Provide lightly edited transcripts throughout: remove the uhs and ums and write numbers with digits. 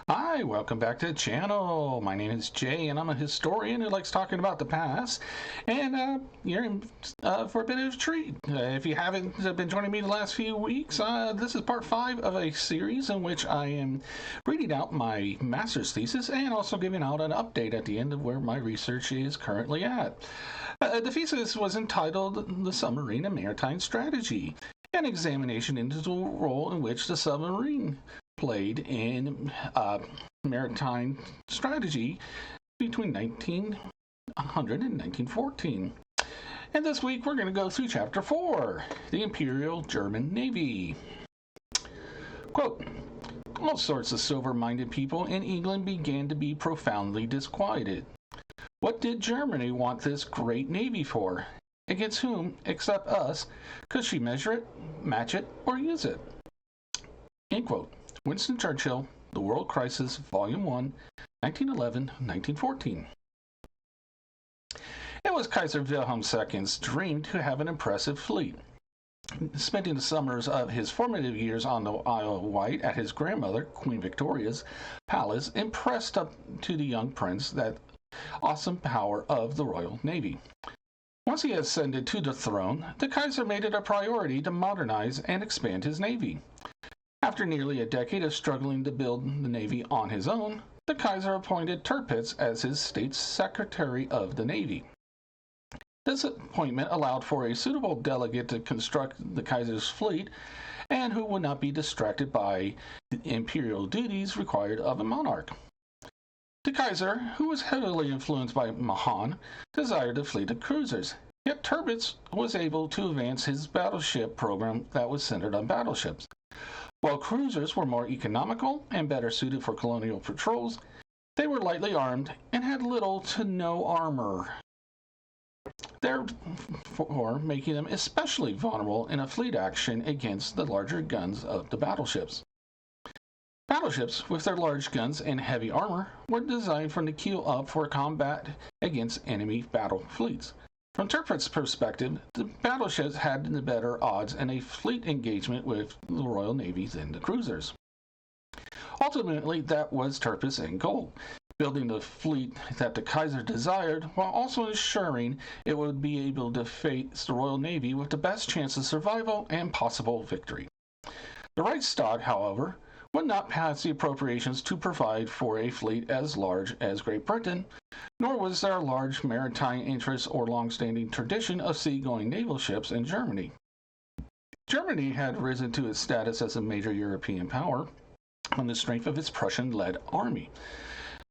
Hi, welcome back to the channel. My name is Jay, and I'm a historian who likes talking about the past. And you're in for a bit of a treat. If you haven't been joining me the last few weeks, this is part 5 of a series in which I am reading out my master's thesis and also giving out an update at the end of where my research is currently at. The thesis was entitled The Submarine and Maritime Strategy, an examination into the role in which the submarine played in maritime strategy between 1900 and 1914. And this week we're going to go through Chapter 4, the Imperial German Navy. Quote, all sorts of sober-minded people in England began to be profoundly disquieted. What did Germany want this great navy for? Against whom, except us, could she measure it, match it, or use it? End quote. Winston Churchill, The World Crisis, Volume 1, 1911-1914. It was Kaiser Wilhelm II's dream to have an impressive fleet. Spending the summers of his formative years on the Isle of Wight at his grandmother, Queen Victoria's palace, impressed up to the young prince that awesome power of the Royal Navy. Once he ascended to the throne, the Kaiser made it a priority to modernize and expand his navy. After nearly a decade of struggling to build the Navy on his own, the Kaiser appointed Tirpitz as his State Secretary of the Navy. This appointment allowed for a suitable delegate to construct the Kaiser's fleet and who would not be distracted by the imperial duties required of a monarch. The Kaiser, who was heavily influenced by Mahan, desired a fleet of cruisers, yet Tirpitz was able to advance his battleship program that was centered on battleships. While cruisers were more economical and better suited for colonial patrols, they were lightly armed and had little to no armor, therefore making them especially vulnerable in a fleet action against the larger guns of the battleships. Battleships, with their large guns and heavy armor, were designed from the keel up for combat against enemy battle fleets. From Tirpitz's perspective, the battleships had the better odds in a fleet engagement with the Royal Navy than the cruisers. Ultimately, that was Tirpitz's end goal, building the fleet that the Kaiser desired while also ensuring it would be able to face the Royal Navy with the best chance of survival and possible victory. The Reichstag, however, would not pass the appropriations to provide for a fleet as large as Great Britain, nor was there a large maritime interest or long-standing tradition of seagoing naval ships in Germany. Germany had risen to its status as a major European power on the strength of its Prussian-led army,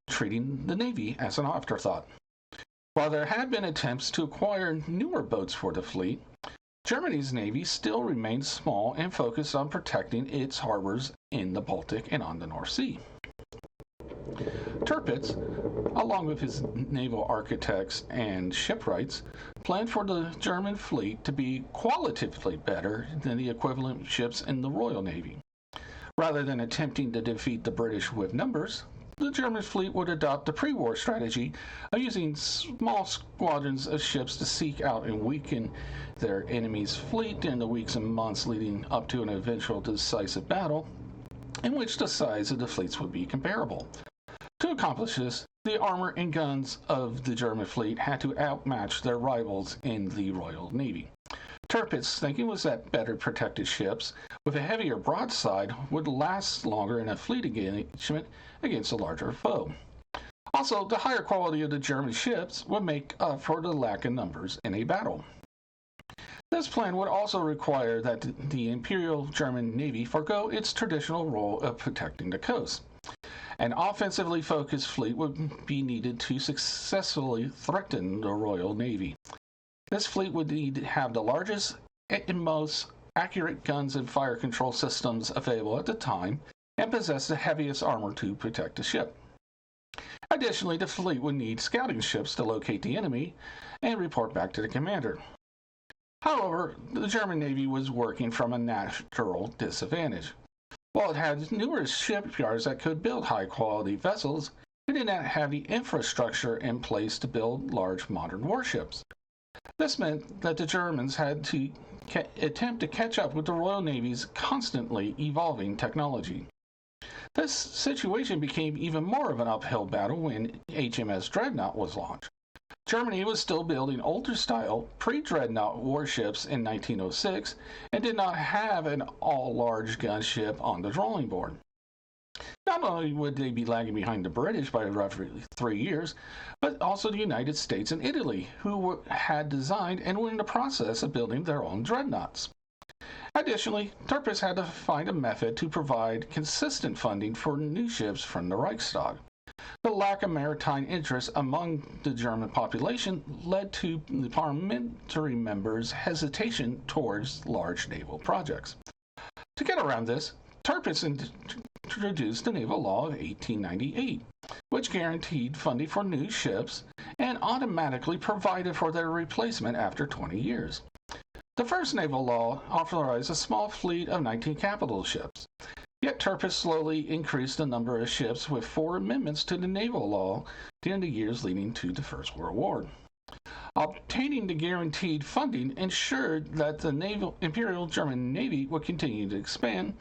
treating the navy as an afterthought. While there had been attempts to acquire newer boats for the fleet, Germany's navy still remained small and focused on protecting its harbors in the Baltic and on the North Sea. Tirpitz, along with his naval architects and shipwrights, planned for the German fleet to be qualitatively better than the equivalent ships in the Royal Navy. Rather than attempting to defeat the British with numbers, the German fleet would adopt the pre-war strategy of using small squadrons of ships to seek out and weaken their enemy's fleet in the weeks and months leading up to an eventual decisive battle, in which the size of the fleets would be comparable. To accomplish this, the armor and guns of the German fleet had to outmatch their rivals in the Royal Navy. Tirpitz's thinking was that better protected ships with a heavier broadside would last longer in a fleet engagement against a larger foe. Also, the higher quality of the German ships would make up for the lack of numbers in a battle. This plan would also require that the Imperial German Navy forego its traditional role of protecting the coast. An offensively focused fleet would be needed to successfully threaten the Royal Navy. This fleet would need to have the largest and most accurate guns and fire control systems available at the time and possess the heaviest armor to protect the ship. Additionally, the fleet would need scouting ships to locate the enemy and report back to the commander. However, the German Navy was working from a natural disadvantage. While it had numerous shipyards that could build high-quality vessels, it did not have the infrastructure in place to build large modern warships. This meant that the Germans had to attempt to catch up with the Royal Navy's constantly evolving technology. This situation became even more of an uphill battle when HMS Dreadnought was launched. Germany was still building older-style, pre-Dreadnought warships in 1906 and did not have an all-large gunship on the drawing board. Not only would they be lagging behind the British by roughly 3 years, but also the United States and Italy, who had designed and were in the process of building their own dreadnoughts. Additionally, Tirpitz had to find a method to provide consistent funding for new ships from the Reichstag. The lack of maritime interest among the German population led to the parliamentary members' hesitation towards large naval projects. To get around this, Tirpitz introduced the Naval Law of 1898, which guaranteed funding for new ships and automatically provided for their replacement after 20 years. The first naval law authorized a small fleet of 19 capital ships. Yet Tirpitz slowly increased the number of ships with 4 amendments to the naval law during the years leading to the First World War. Obtaining the guaranteed funding ensured that the Imperial German Navy would continue to expand,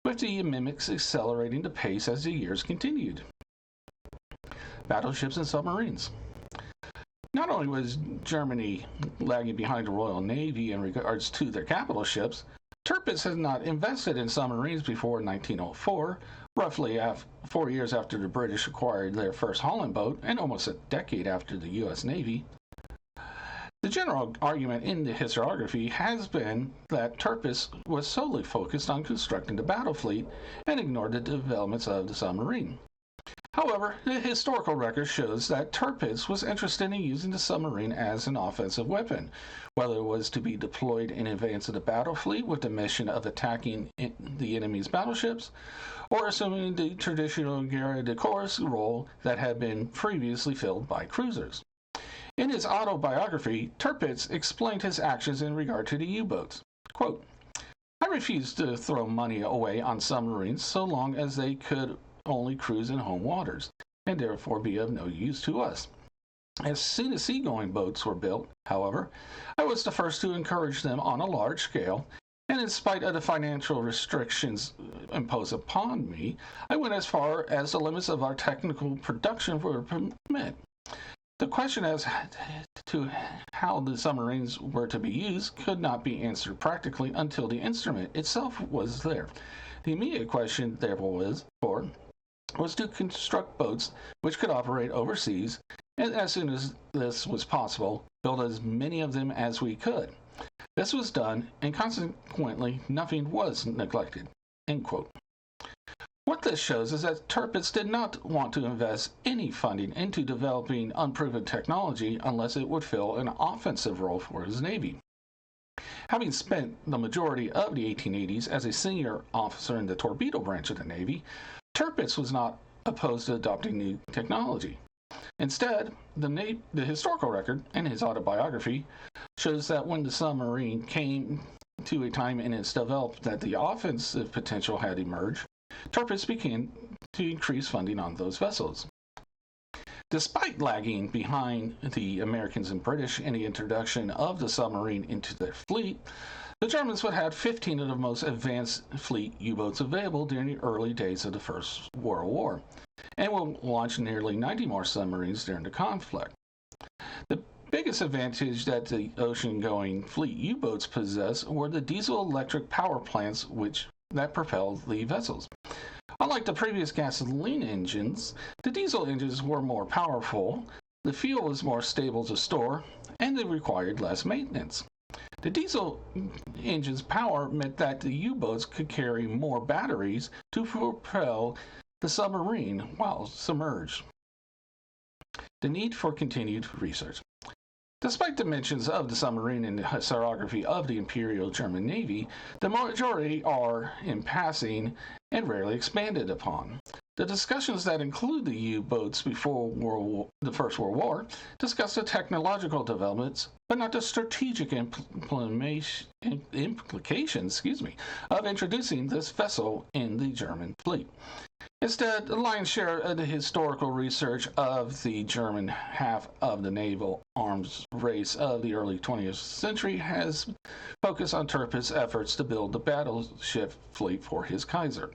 with the amendments accelerating the pace as the years continued. Battleships and submarines. Not only was Germany lagging behind the Royal Navy in regards to their capital ships, Tirpitz had not invested in submarines before 1904, roughly 4 years after the British acquired their first Holland boat and almost a decade after the U.S. Navy. The general argument in the historiography has been that Tirpitz was solely focused on constructing the battle fleet and ignored the developments of the submarine. However, the historical record shows that Tirpitz was interested in using the submarine as an offensive weapon, whether it was to be deployed in advance of the battle fleet with the mission of attacking the enemy's battleships, or assuming the traditional guerre de course role that had been previously filled by cruisers. In his autobiography, Tirpitz explained his actions in regard to the U-boats. Quote, "I refused to throw money away on submarines so long as they could only cruise in home waters, and therefore be of no use to us. As soon as seagoing boats were built, however, I was the first to encourage them on a large scale, and in spite of the financial restrictions imposed upon me, I went as far as the limits of our technical production would permit. The question as to how the submarines were to be used could not be answered practically until the instrument itself was there. The immediate question, therefore, was to construct boats which could operate overseas, and as soon as this was possible, build as many of them as we could. This was done, and consequently nothing was neglected." End quote. What this shows is that Tirpitz did not want to invest any funding into developing unproven technology unless it would fill an offensive role for his Navy. Having spent the majority of the 1880s as a senior officer in the torpedo branch of the Navy, Tirpitz was not opposed to adopting new technology. Instead, the historical record and his autobiography shows that when the submarine came to a time in its development that the offensive potential had emerged, Tirpitz began to increase funding on those vessels. Despite lagging behind the Americans and British in the introduction of the submarine into their fleet, the Germans would have 15 of the most advanced fleet U-boats available during the early days of the First World War, and will launch nearly 90 more submarines during the conflict. The biggest advantage that the ocean-going fleet U-boats possessed were the diesel-electric power plants that propelled the vessels. Unlike the previous gasoline engines, the diesel engines were more powerful, the fuel was more stable to store, and they required less maintenance. The diesel engine's power meant that the U-boats could carry more batteries to propel the submarine while submerged. The need for continued research. Despite the mentions of the submarine in the historiography of the Imperial German Navy, the majority are in passing and rarely expanded upon. The discussions that include the U-boats before the First World War discuss the technological developments, but not the strategic implications of introducing this vessel in the German fleet. Instead, the lion's share of the historical research of the German half of the naval arms race of the early 20th century has focused on Tirpitz's efforts to build the battleship fleet for his Kaiser.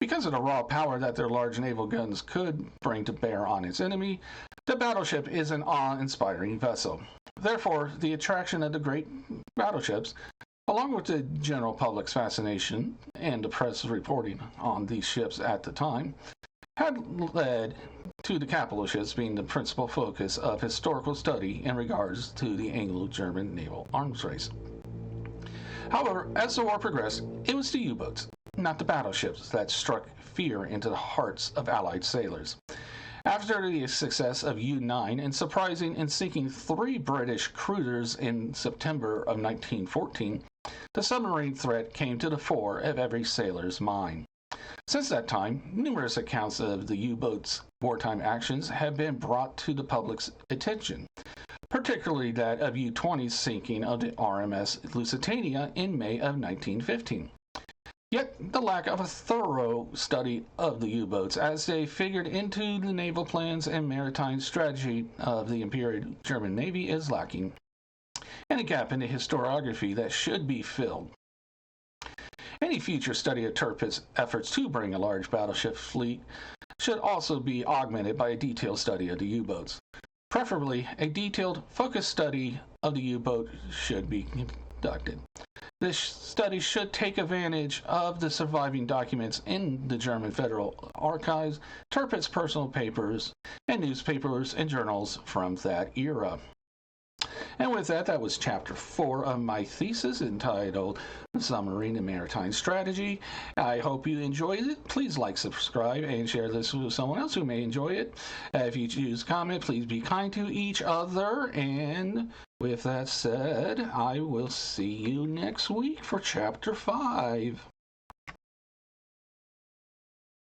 Because of the raw power that their large naval guns could bring to bear on its enemy, the battleship is an awe-inspiring vessel. Therefore, the attraction of the great battleships, along with the general public's fascination and the press reporting on these ships at the time, had led to the capital ships being the principal focus of historical study in regards to the Anglo-German naval arms race. However, as the war progressed, it was the U-boats, not the battleships, that struck fear into the hearts of Allied sailors. After the success of U-9 in surprising and sinking 3 British cruisers in September of 1914, the submarine threat came to the fore of every sailor's mind. Since that time, numerous accounts of the U-boats' wartime actions have been brought to the public's attention, particularly that of U-20's sinking of the RMS Lusitania in May of 1915. Yet, the lack of a thorough study of the U-boats as they figured into the naval plans and maritime strategy of the Imperial German Navy is lacking, and a gap in the historiography that should be filled. Any future study of Tirpitz's efforts to bring a large battleship fleet should also be augmented by a detailed study of the U-boats. Preferably, a detailed, focused study of the U-boat should be conducted. This study should take advantage of the surviving documents in the German Federal Archives, Tirpitz's personal papers, and newspapers and journals from that era. And with that, that was Chapter 4 of my thesis entitled Submarine and Maritime Strategy. I hope you enjoyed it. Please like, subscribe, and share this with someone else who may enjoy it. If you choose to comment, please be kind to each other. And with that said, I will see you next week for Chapter 5.